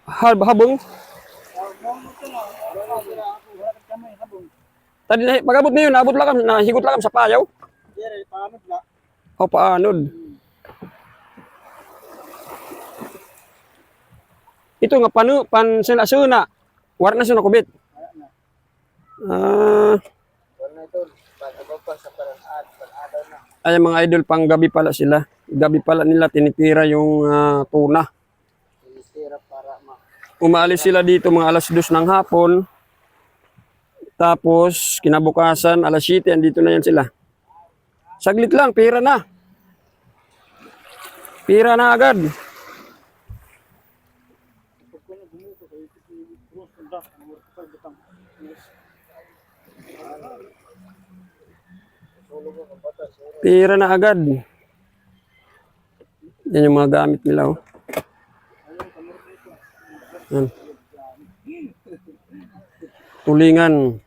Habong. Tadi na pagabot niyo naabot lang nahigot lang sa payaw. O paanod. Ito nga pansuna-suna. War na suna kubit. Ay mga idol pang gabi pala sila. Gabi pala nila tinitira yung tuna. Umaalis sila dito mga alas 2 ng hapon. Tapos kinabukasan alas 7 andito na yan sila. Saglit lang, pira na. Pira na agad. Pira na agad. Yan yung mga gamit nila. Oh. Yan. Tulingan.